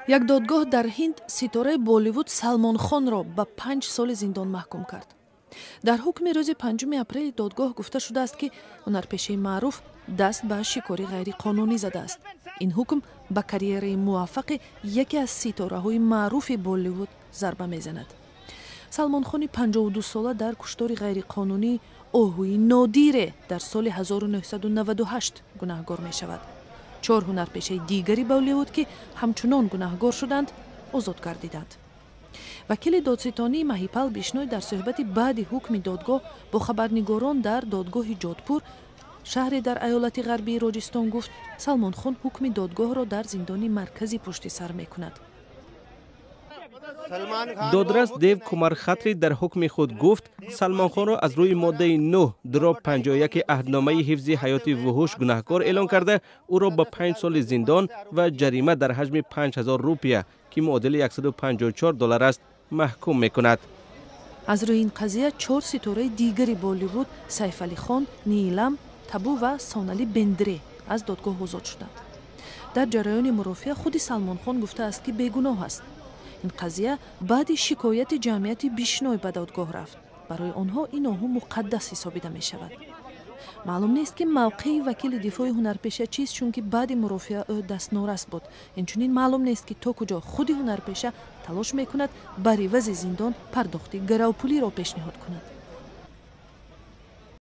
як додгоҳ дар Ҳинд ситораи Болливуд Салмон Хонро ба 5 соли зиндон маҳкум кард. дар ҳукми рӯзи 5 апрели додгоҳ гуфта шудааст, ки ҳунарпешаи маъруф даст ба шикори ғайриқонунӣ задааст. ин ҳукм ба карьераи муваффақи яке аз ситораҳои маъруфи Болливуд зарба мезанад. Салмонхони 52-сола дар куштори ғайриқонунии оҳуи нодире дар соли 1998 гунаҳгор мешавад. 4 ҳунарпешаи дигари Болливуд, ки ҳамчунон гунаҳгор шуданд, озод гардиданд. вакили додситонии Маҳипал Бишной дар суҳбати баъди ҳукми додгоҳ бо хабарнигорон дар додгоҳи Ҷодпур, шаҳре дар аёлати ғарбии Роҷистон гуфт, Салмонхон ҳукми додгоҳро дар зиндони марказӣ пушти сар мекунад. додрас Дев Кумархатри дар ҳукми худ гуфт, Салмонхонро аз рӯи моддаи 9 дроб 51 аҳдномаи ҳифзи ҳаёти вуҳуш гунаҳкор эълон карда, ӯро ба 5 соли зиндон ва ҷарима дар ҳаҷми 5000 рупия, ки муодили $154 аст, маҳкум мекунад. аз рӯи ин қазия 4 ситораи дигари Болливуд Сайф Али Хон, Нилам, Табу ва Сонали Бендре аз додгоҳ озод шуданд. дар ҷараёни мурофиа худи Салмонхон гуфтааст, ки бегуноҳ аст. ин қазия баъди шикояти ҷамъияти Бишной ба додгоҳ рафт. барои онҳо ин оҳу муқаддас ҳисобида мешавад. маълум нест, ки мавқеи вакили дифои ҳунарпеша чист, чунки баъди мурофиа ӯ дастнорас буд. инчунин маълум нест, ки то куҷо худи ҳунарпеша талош мекунад бар ивази зиндон пардохти гаравпулиро пешниҳод кунад.